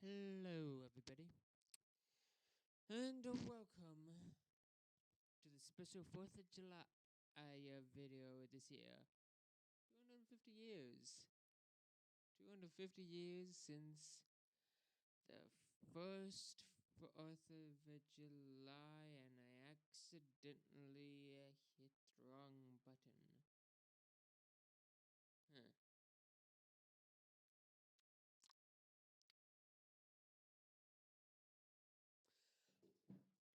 Hello, everybody, and welcome to the special 4th of July video this year. 250 years. 250 years since the first 4th of July, and I accidentally hit the wrong button. Huh.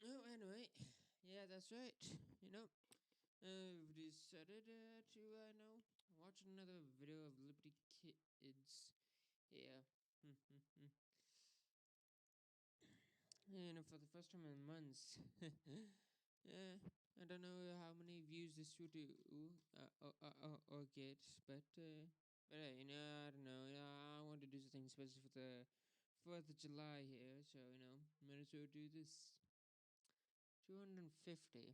Oh, anyway, yeah, that's right. I've decided to watch another video of Liberty Kids. Yeah. And for the first time in months. Yeah, I don't know how many views this will do or get, but I don't know. I want to do something special for the 4th of July here, so might as well do this. 250.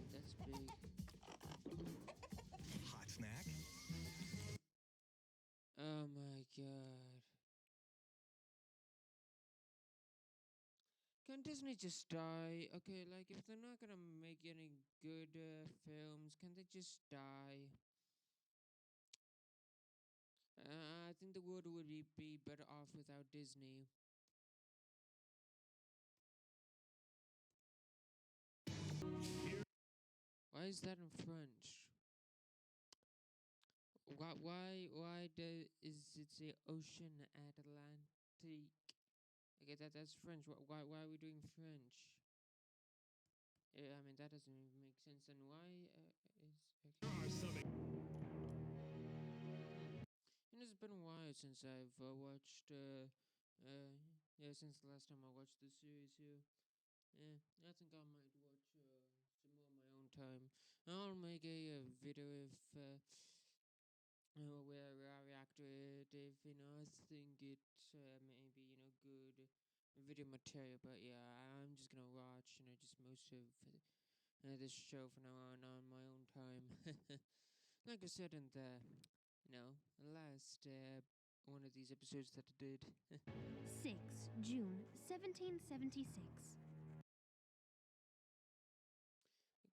That's big. Hot snack? Oh my god. Can Disney just die? Okay, like, if they're not gonna make any good films, can they just die? I think the world would be better off without Disney. Why is that in French? Is it say Ocean Atlantic? Okay, that's French. Why are we doing French? I mean, that doesn't even make sense. And why is okay. It's been a while since I've watched since the last time I watched the series here. Yeah, I think I might watch some more on my own time. I'll make a video if where I react to it if I think it's maybe good video material. But yeah, I'm just gonna watch just most of this show from now on my own time. Like I said in the last one of these episodes that I did. 6 June 1776.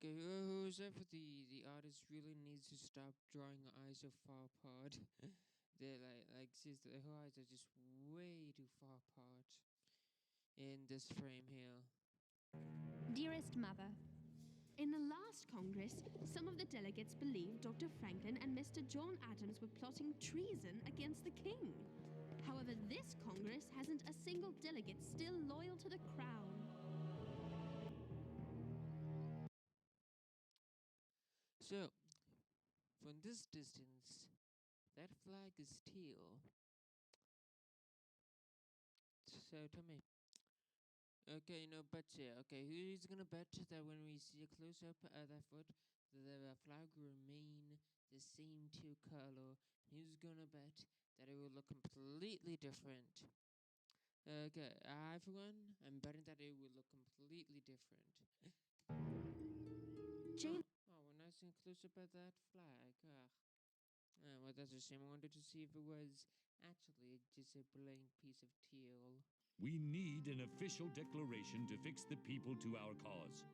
Okay, who's ever the artist really needs to stop drawing eyes so far apart. They're like seriously, her eyes are just way too far apart in this frame here. Dearest Mother, in the last Congress, some of the delegates believed Dr. Franklin and Mr. John Adams were plotting treason against the king. However, this Congress hasn't a single delegate still loyal to the crown. So, from this distance, that flag is teal. So tell me. Okay, bet yeah. Okay, who's gonna bet that when we see a close up of that foot, the flag will remain the same teal color? Who's gonna bet that it will look completely different? Okay, I for one, I'm betting that it will look completely different. Jane. Oh, we're nice and close up at that flag. Well, that's a shame. I wanted to see if it was actually just a blank piece of teal. We need an official declaration to fix the people to our cause.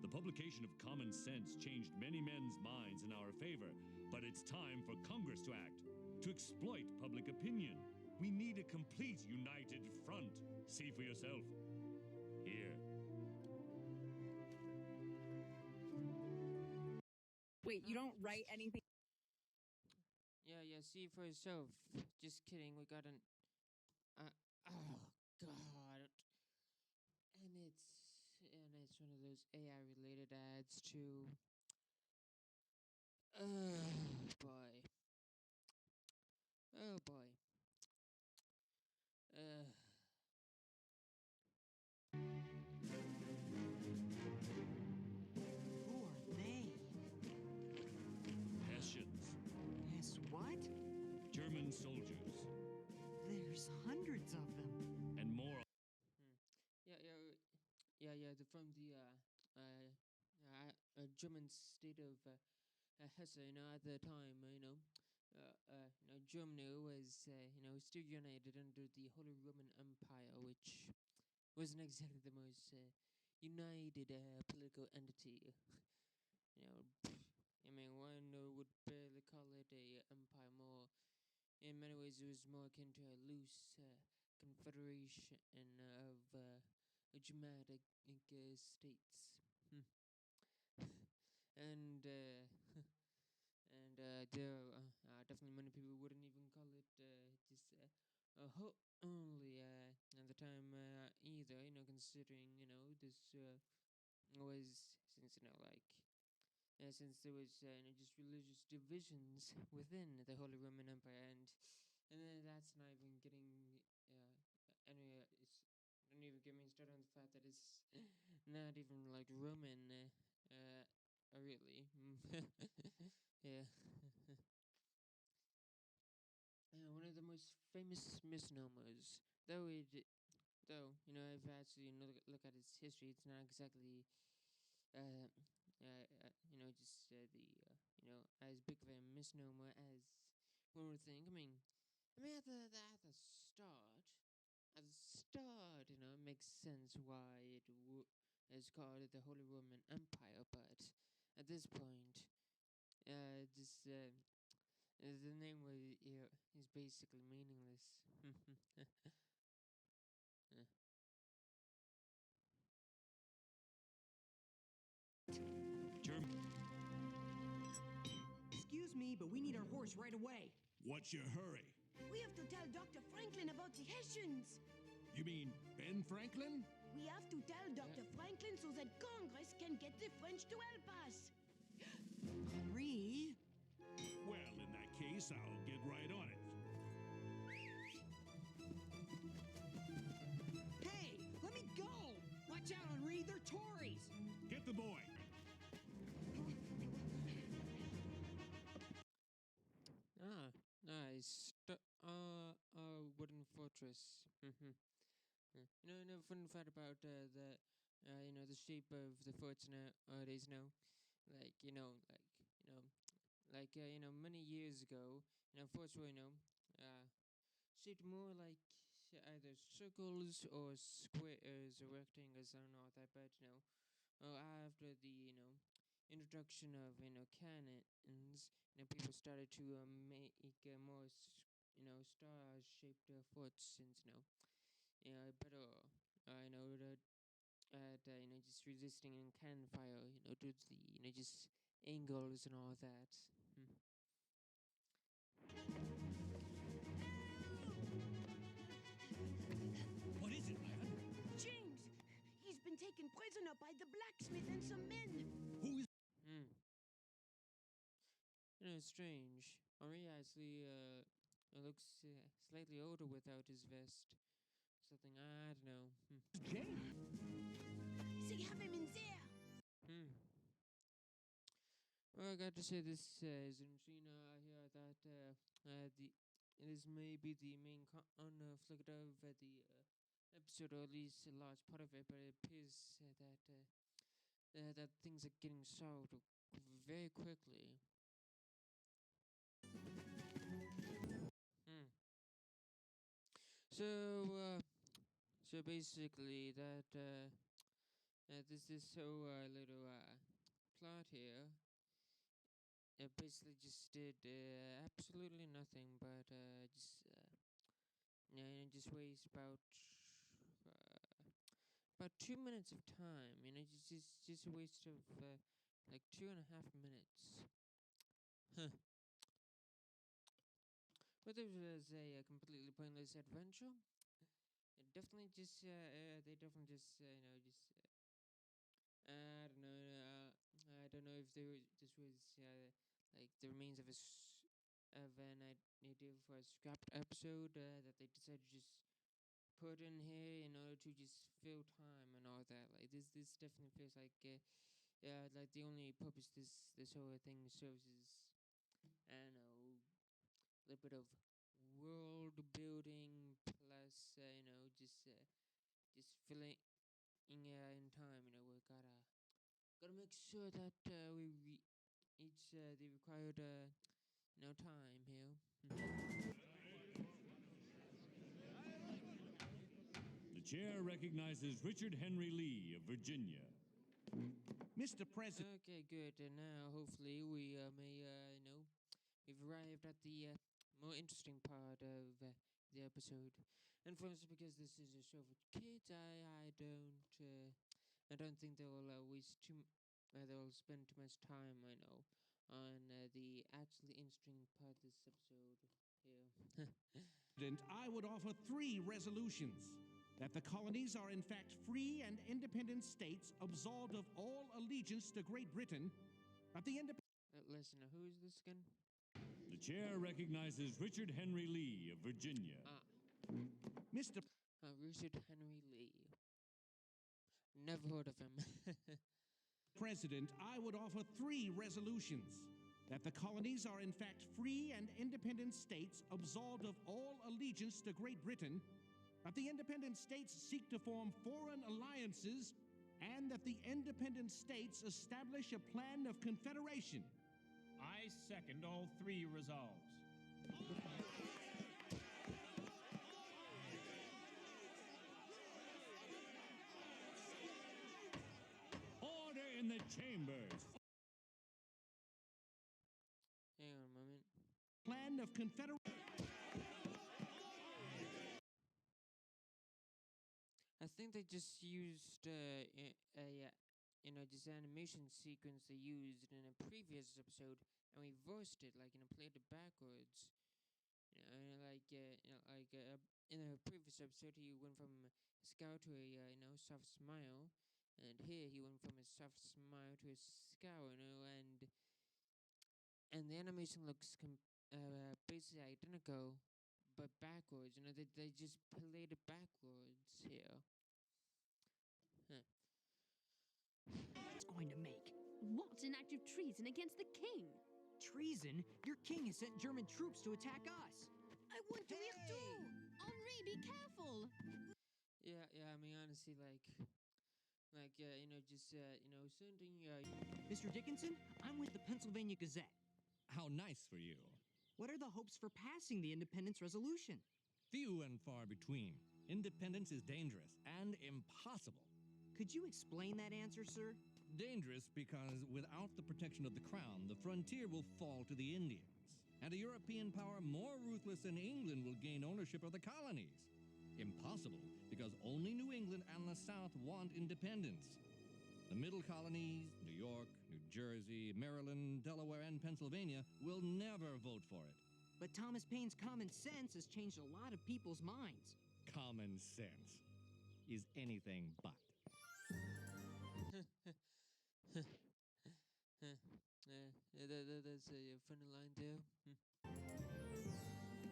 The publication of Common Sense changed many men's minds in our favor, but it's time for Congress to act, to exploit public opinion. We need a complete united front. See for yourself. Here. Wait, you don't write anything? Yeah, see for yourself. Just kidding, we got an... oh, God. And it's one of those AI-related ads, too. Oh, boy. Oh, boy. Who are they? Hessians. Yes, what? German soldiers. There's hundreds of them. And more. Yeah, they're from the German state of Hesse, at the time, Germany was, still united under the Holy Roman Empire, which wasn't exactly the most united political entity. You know, I mean, one would barely call it a empire. More, in many ways, it was more akin to a loose confederation of Germanic states. Hmm. and there definitely many people wouldn't even call it just only at the time either. Considering this was since since there was just religious divisions within the Holy Roman Empire, and then that's not even getting it's don't even get me started on the fact that it's not even like Roman really. Yeah. One of the most famous misnomers, if I actually look at its history, it's not exactly uh, just as big of a misnomer as one would think. I mean, at the start, it makes sense why it's called the Holy Roman Empire, but at this point, just the name is basically meaningless. Yeah. Excuse me, but we need our horse right away. What's your hurry? We have to tell Dr. Franklin about the Hessians. You mean Ben Franklin? We have to tell Dr. Franklin so that Congress can get the French to help us. Hurry. Well, in that case, I'll get right on it. Hey, let me go. Watch out, Henri. They're Tories. Get the boy. Nice. Wooden fortress. Fun fact about the shape of the forts nowadays. Many years ago, forts were, shaped more like either circles or squares or rectangles. I don't know that, but after the introduction of cannons, people started to make more star-shaped forts, since better just resisting cannon fire, due to the just angles and all that. Hmm. What is it, lad? James, he's been taken prisoner by the blacksmith and some men. Who is... Hmm. Strange. Henri actually looks slightly older without his vest. Something I don't know. James? They have him in there. Hmm. Well, I got to say this is Argentina here that this may be the main conflict of the episode, or at least a large part of it, but it appears that things are getting solved very quickly. Hmm. So basically that this whole little plot here. It basically just did absolutely nothing but just waste about 2 minutes of time. Just a waste of like 2.5 minutes. Huh. Whether it was a completely pointless adventure, it definitely just they definitely just I don't know. I don't know if this was like the remains of of an idea for a scrapped episode that they decided to just put in here in order to just fill time and all that. Like this definitely feels like like the only purpose this whole thing serves is, I don't know, a little bit of world building plus just filling in time. We gotta make sure that we reach the required no time here. The chair recognizes Richard Henry Lee of Virginia. Mr. President. Okay, good. And now, hopefully, we we've arrived at the more interesting part of the episode. And for instance, because this is a show for kids, I don't think they'll they'll spend too much time, on the actually interesting part of this episode here. I would offer 3 resolutions. That the colonies are in fact free and independent states absolved of all allegiance to Great Britain. That the Listen, who is this again? The chair recognizes Richard Henry Lee of Virginia. Mr. Richard Henry Lee. Never heard of him. President, I would offer 3 resolutions. That the colonies are in fact free and independent states absolved of all allegiance to Great Britain. That the independent states seek to form foreign alliances, and that the independent states establish a plan of confederation. I second all 3 resolves. Order in the chambers. Hang on a moment. Plan of confederation. I think they just used this animation sequence they used in a previous episode and reversed it, played it backwards. In a previous episode, he went from a scowl to a soft smile, and here he went from a soft smile to a scowl, and the animation looks basically identical, but backwards. They just played it backwards here. It's going to make. What an act of treason against the king! Treason? Your king has sent German troops to attack us. I want to hear too. Henri, be careful! Yeah, I mean, honestly, sending, Mr. Dickinson, I'm with the Pennsylvania Gazette. How nice for you. What are the hopes for passing the independence resolution? Few and far between. Independence is dangerous and impossible. Could you explain that answer, sir? Dangerous because without the protection of the crown, the frontier will fall to the Indians. And a European power more ruthless than England will gain ownership of the colonies. Impossible because only New England and the South want independence. The middle colonies, New York, New Jersey, Maryland, Delaware, and Pennsylvania will never vote for it. But Thomas Paine's common sense has changed a lot of people's minds. Common sense is anything but. That's a funny line there.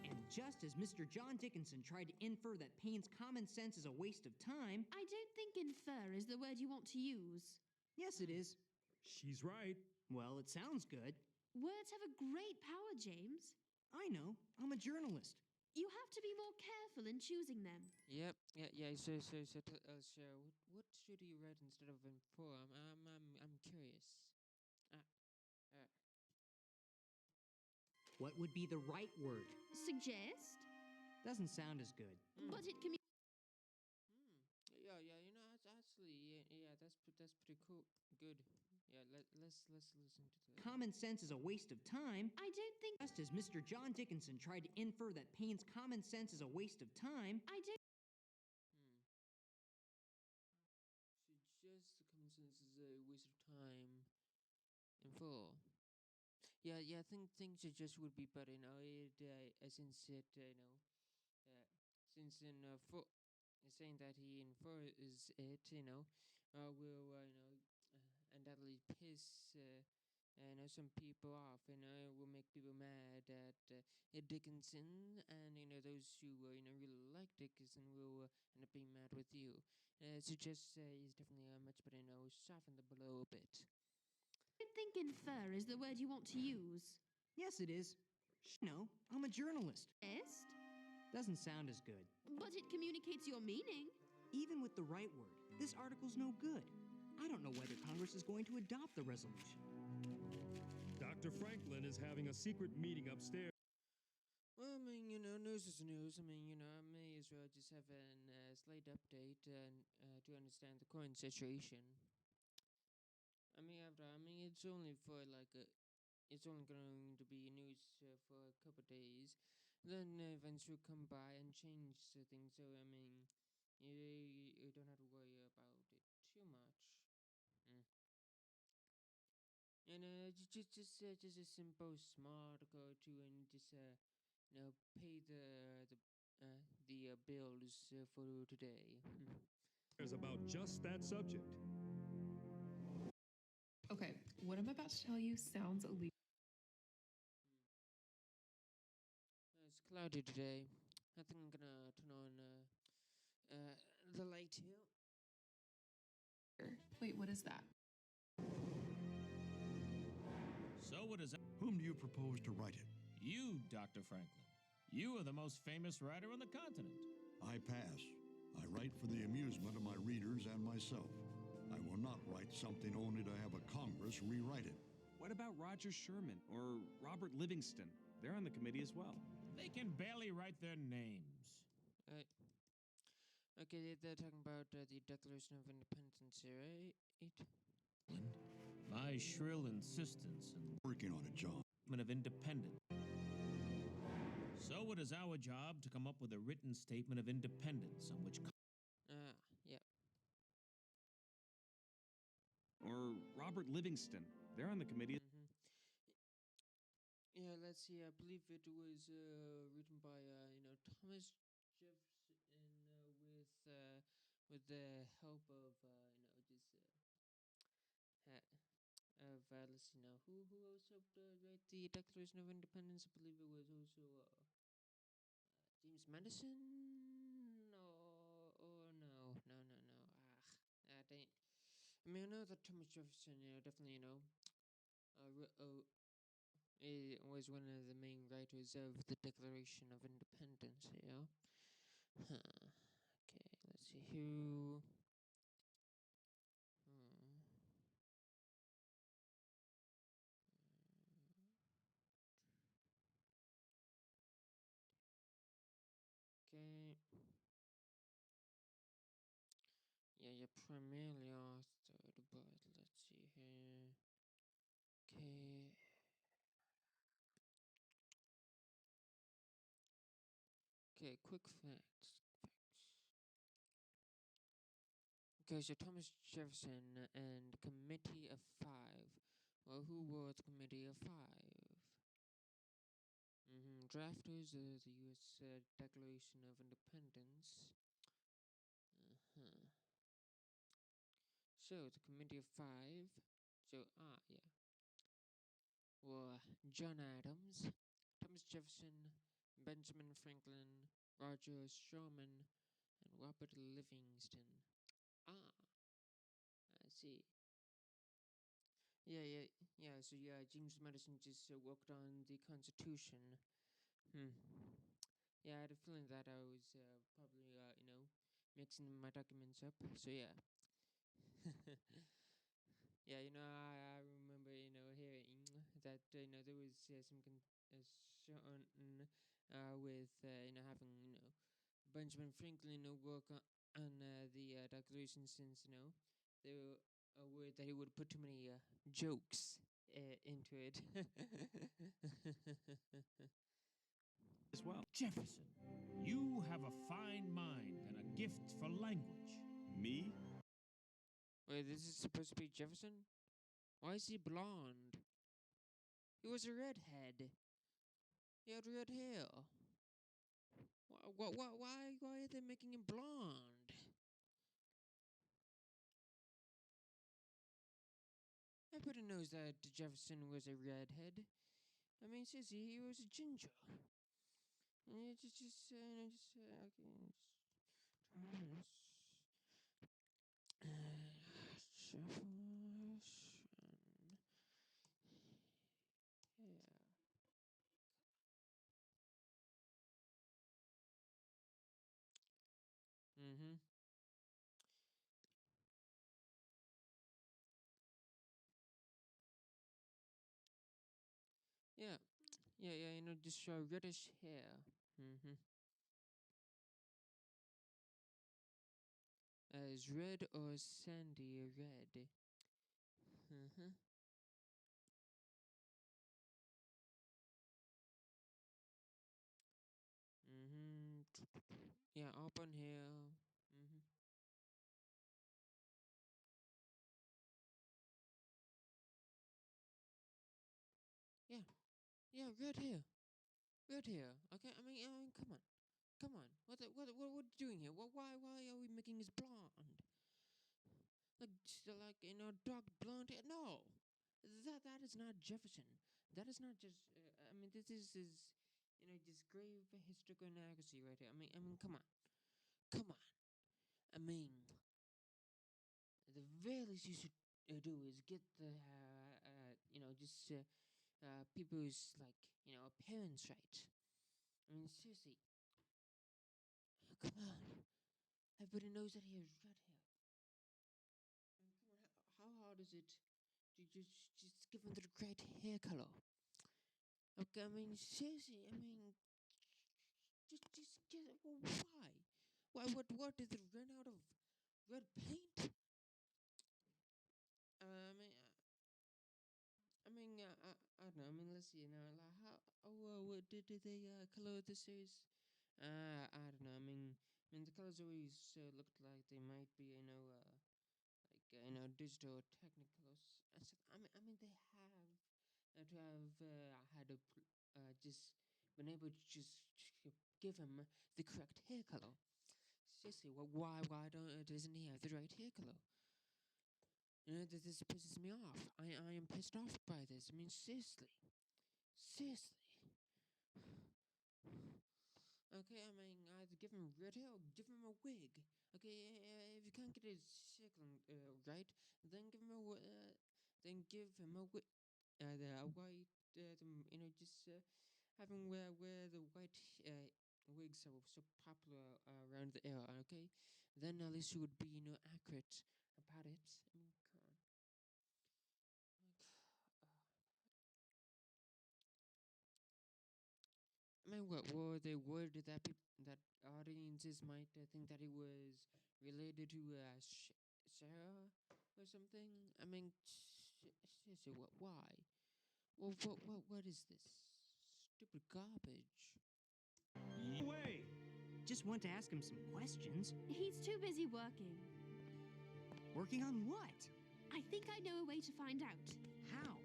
And just as Mr. John Dickinson tried to infer that Paine's common sense is a waste of time... I don't think infer is the word you want to use. Yes, it is. She's right. Well, it sounds good. Words have a great power, James. I know. I'm a journalist. You have to be more careful in choosing them. Yep, yeah. So, what should you write instead of inform? I'm curious. What would be the right word? Suggest? Doesn't sound as good. But it Yeah. That's pretty cool. Good. Yeah. Let's listen to that. Common sense is a waste of time. I don't think... Just as Mr. John Dickinson tried to infer that Paine's common sense is a waste of time. I don't... Suggest the common sense is a waste of time. In full. Yeah. I think suggest would be better. Since for saying that he infers it, will undoubtedly piss some people off. Will make people mad at Dickinson, and those who really like Dickinson will end up being mad with you. Suggest is definitely much better. Soften the blow a bit. I don't think infer is the word you want to use. Yes, it is. No, I'm a journalist. Suggest? Doesn't sound as good. But it communicates your meaning. Even with the right word, this article's no good. I don't know whether Congress is going to adopt the resolution. Dr. Dr. Franklin is having a secret meeting upstairs. Well, I mean, news is news. I mean, I may as well just have a slight update to understand the current situation. It's only for it's only going to be news for a couple days. Then events will come by and change things. So you don't have to worry about it too much. Mm. And just a simple smart go to and just pay the bills for today. It's about just that subject. Okay, what I'm about to tell you sounds illegal. It's cloudy today. I think I'm gonna turn on the light here. Wait, what is that? So what is that? Whom do you propose to write it? You, Dr. Franklin. You are the most famous writer on the continent. I pass. I write for the amusement of my readers and myself. I will not write something only to have a Congress rewrite it. What about Roger Sherman or Robert Livingston? They're on the committee as well. They can barely write their names. Okay, they're talking about the Declaration of Independence here, right? My shrill insistence in Working on it, John. of independence. So it is our job to come up with a written statement of independence on which... yeah. Or Robert Livingston. They're on the committee. Yeah, let's see. I believe it was written by Thomas Jefferson with the help of let's see now who else helped write the Declaration of Independence. I believe it was also James Madison. Dang. I know that Thomas Jefferson, definitely, was one of the main writers of the Declaration of Independence, Okay, let's see who. Okay. Yeah, you're primarily authored, but let's see here. Okay. Okay, quick facts. Okay, so Thomas Jefferson and Committee of Five. Well, who were the Committee of Five? Drafters of the U.S. Declaration of Independence. So, the Committee of Five. So, yeah. Were John Adams, Thomas Jefferson, Benjamin Franklin, Roger Sherman, and Robert Livingston. I see. Yeah. So James Madison just worked on the Constitution. Yeah, I had a feeling that I was probably mixing my documents up. So yeah. Yeah, I remember hearing that there was some concern with having Benjamin Franklin work on the Declaration, since they were worried that he would put too many jokes into it. As well. Jefferson, you have a fine mind and a gift for language. Me? Wait, this is supposed to be Jefferson? Why is he blonde? He was a redhead. He had red hair. Why are they making him blonde? Everybody knows that Jefferson was a redhead. I mean, says he was a ginger. And Mm-hmm. Yeah, just reddish hair. Mm-hmm. As red or sandy red. Mm-hmm. Mm-hmm. Yeah, auburn hair. Mm-hmm. Yeah, yeah, red hair. Red hair. Okay, I mean, come on. Come on. What are you doing here? Why are we making this blonde? Like dark blonde hair. No, that is not Jefferson. That is not just. I mean, this is just grave historical inaccuracy right here. I mean, come on, come on. I mean, the very least you should do is get the just people's appearance right. I mean, seriously, come on. Everybody knows that he has red hair. I mean, come on, how hard is it to just give him the great hair color? Okay, I mean, seriously, I mean, just get it. Well, why? What did it run out of red paint? I mean, I don't know. I mean, let's see now. Like how? What did they color the series? I don't know. I mean, the colors always looked like they might be, digital technicolors. I mean, they have to have had a just been able to just give him the correct hair color. Seriously, why doesn't he have the right hair color? This pisses me off. I am pissed off by this. I mean, seriously, seriously. Okay, I mean, either give him red hair or give him a wig. Okay, if you can't get his circle right, then give him a wig, a white, just have him wear the white wigs that were so popular around the era. Okay, then at least you would be accurate about it. I mean, come on. I mean, what were they worried that that audiences might think that it was related to Sarah or something? I mean, seriously, what? Why? What is this stupid garbage? Way! Just want to ask him some questions. He's too busy working. Working on what? I think I know a way to find out. How?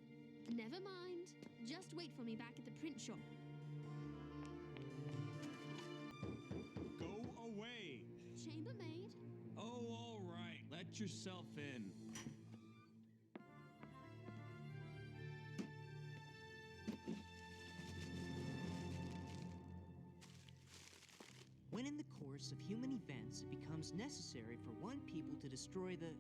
Never mind. Just wait for me back at the print shop. Go away! Chambermaid? Oh, all right. Let yourself in. When in the course of human events it becomes necessary for one people to destroy the...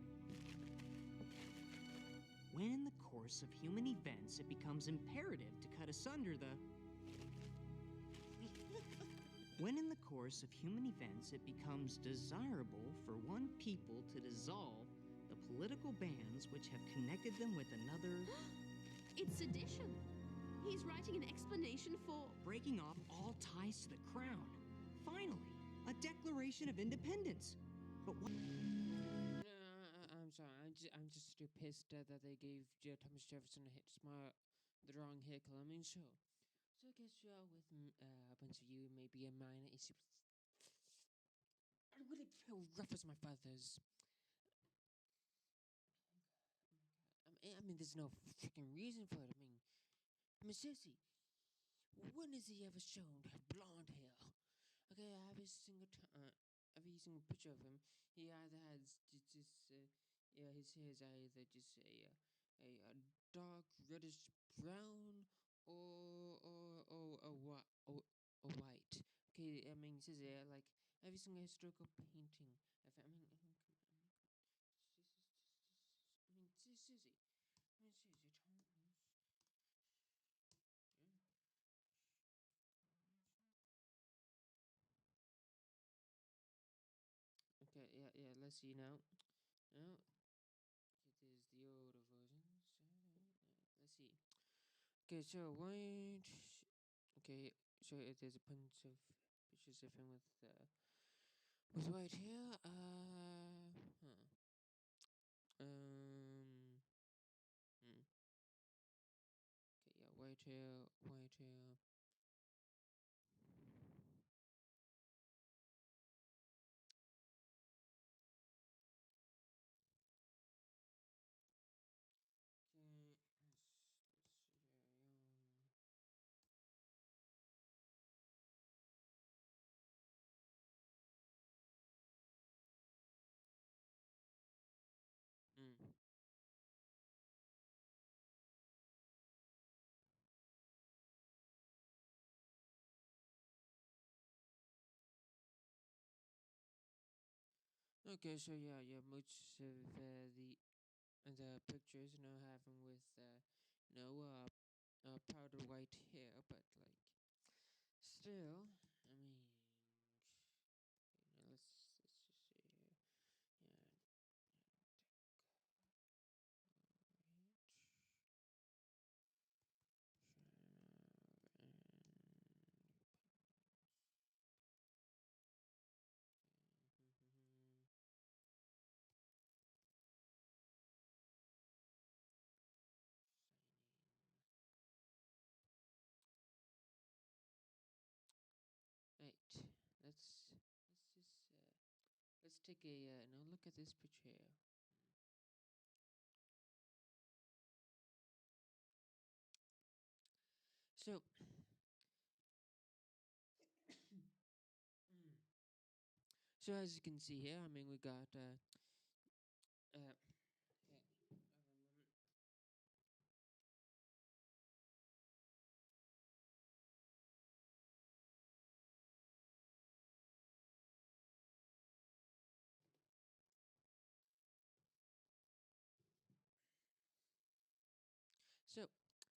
When in the course of human events it becomes imperative to cut asunder the... When in the course of human events it becomes desirable for one people to dissolve the political bands which have connected them with another... It's sedition. He's writing an explanation for... breaking off all ties to the crown. Finally, a declaration of independence. But what... I'm sorry. I'm just too pissed that they gave Thomas Jefferson the wrong hair color. I mean, sure. So I guess with a bunch of you, maybe a minor issue. I really feel rough as my father's. I mean, there's no freaking reason for it. I mean, seriously, when has he ever shown blonde hair? Okay, every single picture of him, he either has his hair is either just a dark reddish brown or a white. Okay, I mean, it says like every single historical painting. I mean, seriously. Okay, yeah. Let's see now. Now, okay, there's the older version. So, let's see. Okay, so white. Okay, so there's a bunch of pictures of him with white hair. Hmm. Okay, yeah, white hair, white hair. Mm. Okay, so yeah, most of the pictures, have him with powder white hair, but like still, I mean, let's just see here, yeah, right. Let's take a look at this picture here. So, so as you can see here, I mean, we got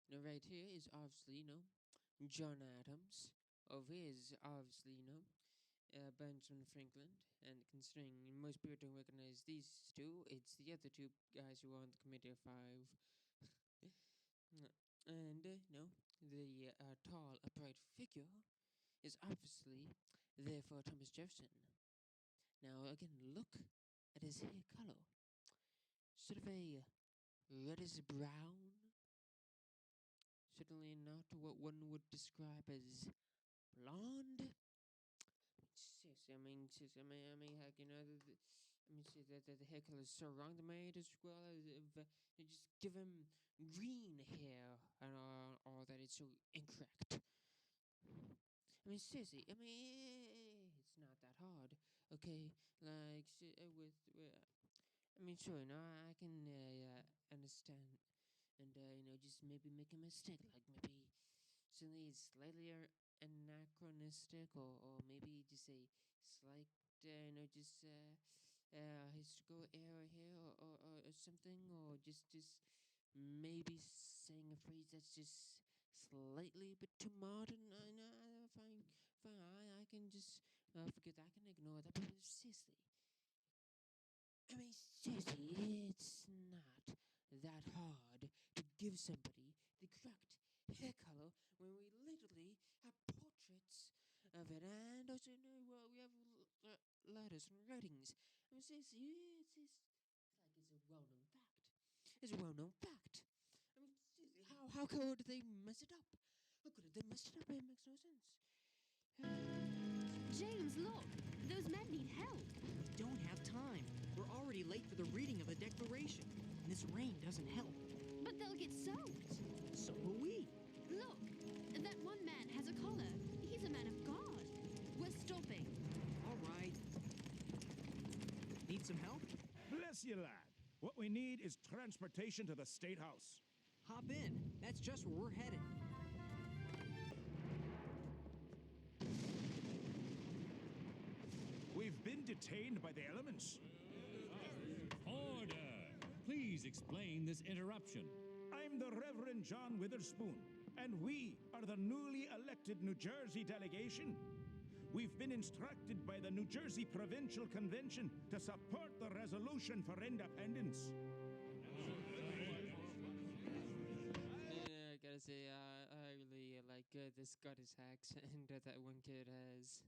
so right here is obviously John Adams. Over here is obviously Benjamin Franklin, and considering most people don't recognize these two, it's the other two guys who are on the Committee of Five. And the tall, upright figure is obviously there for Thomas Jefferson. Now, again, look at his hair color. Sort of a reddish brown. Certainly not what one would describe as blonde. Seriously, like, the hair color is so wrong. They made as well as if they just give him green hair and all that. It's so incorrect. I mean, seriously, it's not that hard. Okay, like I mean, sure, I can understand, and just maybe make a mistake, like maybe something is slightly anachronistic, or maybe just a slight, historical error here, or something, or just maybe saying a phrase that's just slightly a bit too modern. I know, fine, I can just forget that. I can ignore that. But seriously, it's not that hard to give somebody the correct hair color when we literally have portraits of it, and also well, we have letters and writings. Seriously, it's like it's a well-known fact. It's a well-known fact. Seriously, how could they mess it up? How could they mess it up? It makes no sense. James, look! Those men need help! We don't have time. We're already late for the reading of the Declaration, and this rain doesn't help. But they'll get soaked! So will we. Look! That one man has a collar. He's a man of God. We're stopping. All right. Need some help? Bless you, lad. What we need is transportation to the State House. Hop in. That's just where we're headed. We've been detained by the elements. Order! Please explain this interruption. I'm the Reverend John Witherspoon, and we are the newly elected New Jersey delegation. We've been instructed by the New Jersey Provincial Convention to support the resolution for independence. I gotta say, I really like the Scottish accent that one kid has.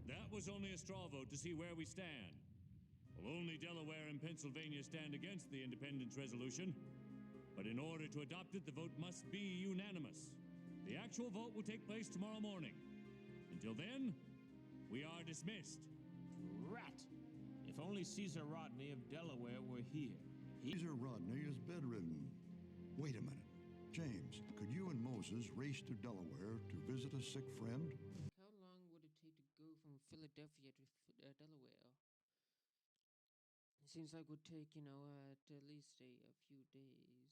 That was only a straw vote to see where we stand. Well, only Delaware and Pennsylvania stand against the independence resolution. But in order to adopt it, the vote must be unanimous. The actual vote will take place tomorrow morning. Until then, we are dismissed. Rat! If only Caesar Rodney of Delaware were here. Caesar Rodney is bedridden. Wait a minute. James, could you and Moses race to Delaware to visit a sick friend? How long would it take to go from Philadelphia to Delaware? It seems like it would take, at least a few days.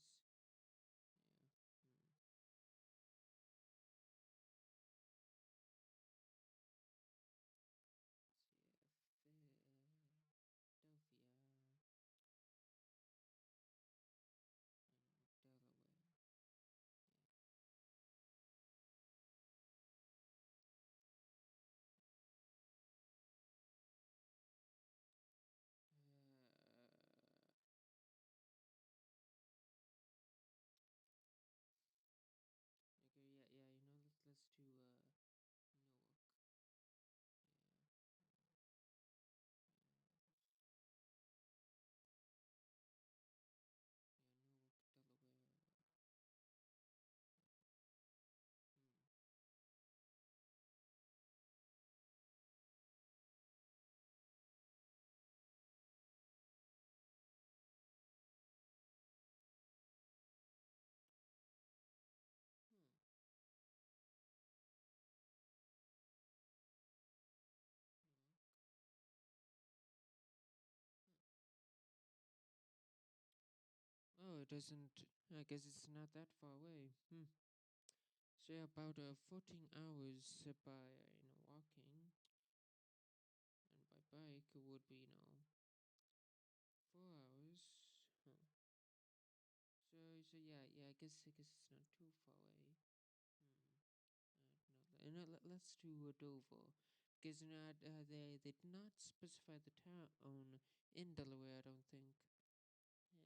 Let's do Newark. Oh, it doesn't. I guess it's not that far away. So yeah, about 14 hours by walking, and by bike it would be 4 hours. Huh. So yeah. I guess it's not too far away. No, let's do Dover, because they did not specify the town in Delaware. I don't think. Yeah.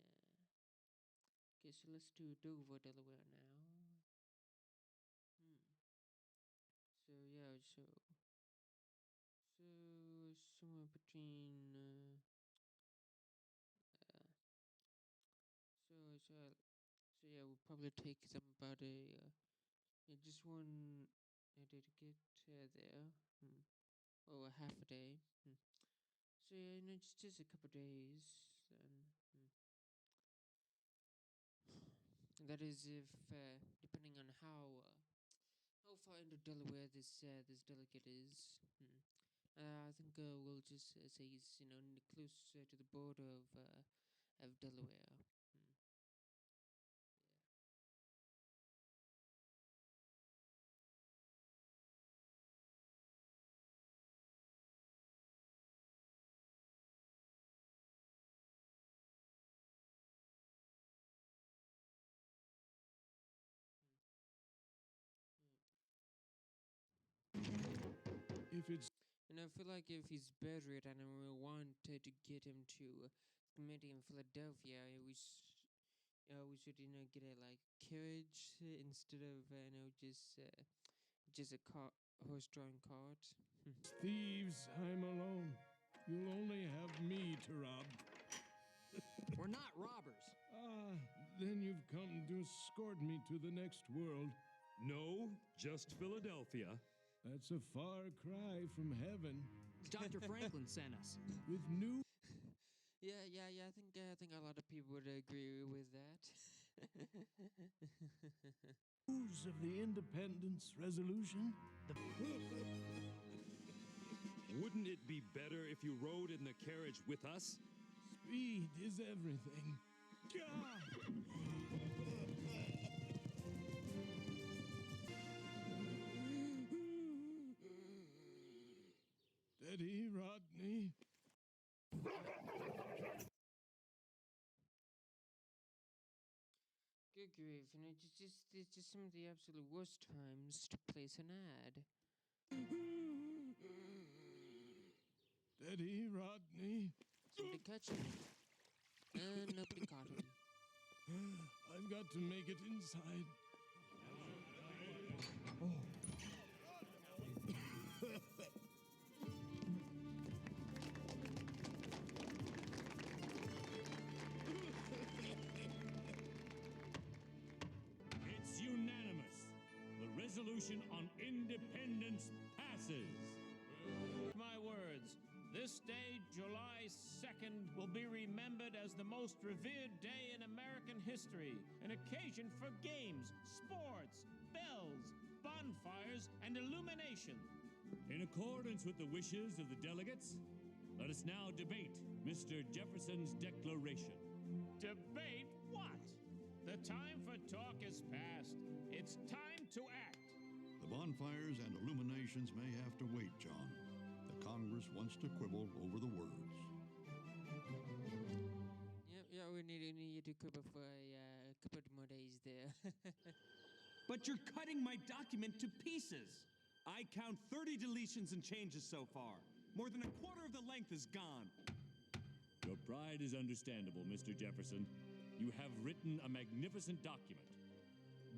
Okay, so let's do Dover, Delaware now. So yeah, so somewhere between so yeah, we'll probably take them about just one day to get there. Oh, a half a day. So yeah, just a couple days. That is if depending on how far into Delaware this delegate is. I think we'll just say he's close to the border of Delaware. If it's And I feel like if he's buried and we want to get him to committee in Philadelphia, we should get a carriage instead of just a horse-drawn cart. thieves, I'm alone. You'll only have me to rob. We're not robbers. Then you've come to escort me to the next world. No, just Philadelphia. That's a far cry from heaven. Dr. Franklin sent us. With new... Yeah. I think a lot of people would agree with that. News of the independence resolution. Wouldn't it be better if you rode in the carriage with us? Speed is everything. Gah! Steady, Rodney. Good grief, it's just some of the absolute worst times to place an ad. Steady, Rodney. Somebody catch him. And nobody caught him. I've got to make it inside. It's unanimous. The resolution on independence passes. My words, this day, July 2nd, will be remembered as the most revered day in American history, an occasion for games, sports, bells, bonfires, and illumination. In accordance with the wishes of the delegates, let us now debate Mr. Jefferson's declaration. Debate what? The time for talk is past. It's time to act. The bonfires and illuminations may have to wait, John. The Congress wants to quibble over the words. Yeah, we need to quibble for a couple more days there. But you're cutting my document to pieces. I count 30 deletions and changes so far. More than a quarter of the length is gone. Your pride is understandable, Mr. Jefferson. You have written a magnificent document.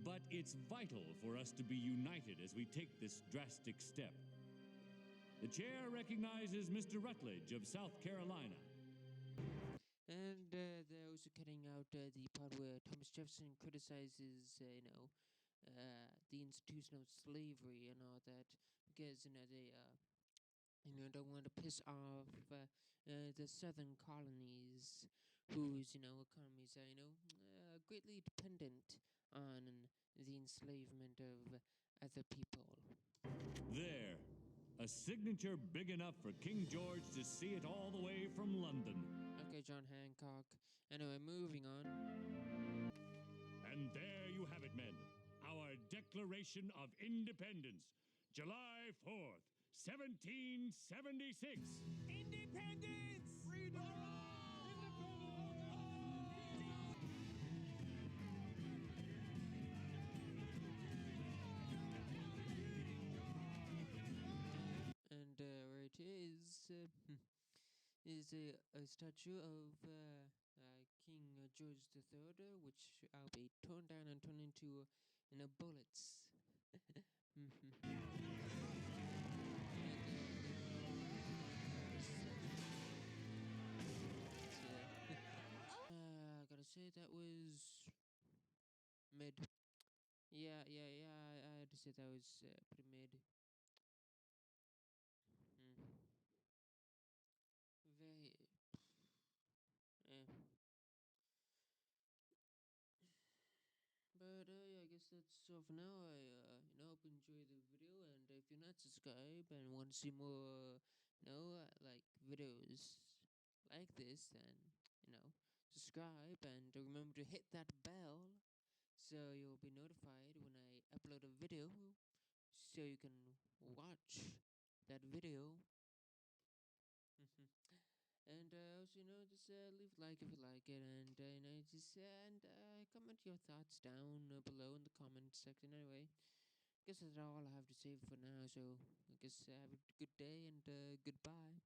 But it's vital for us to be united as we take this drastic step. The chair recognizes Mr. Rutledge of South Carolina. And they're also cutting out the part where Thomas Jefferson criticizes, the institution of slavery and all that, because they don't want to piss off the southern colonies, whose economies are greatly dependent on the enslavement of other people. There, a signature big enough for King George to see it all the way from London. Okay, John Hancock. Anyway, moving on. And there you have it, men. Our Declaration of Independence, July 4th, 1776. Independence! Freedom! And where it is a statue of King George III, which I'll be torn down and turned into bullets. I gotta say that was mid. Yeah. I had to say that was pretty mid. Very. But yeah, I guess that's all for now. I hope you enjoy the video, and if you're not subscribed and want to see more, like videos like this, then subscribe and remember to hit that bell so you'll be notified when I upload a video, so you can watch that video. And also, just leave a like if you like it, and comment your thoughts down below in the comment section. Anyway, I guess that's all I have to say for now. So I guess have a good day and goodbye.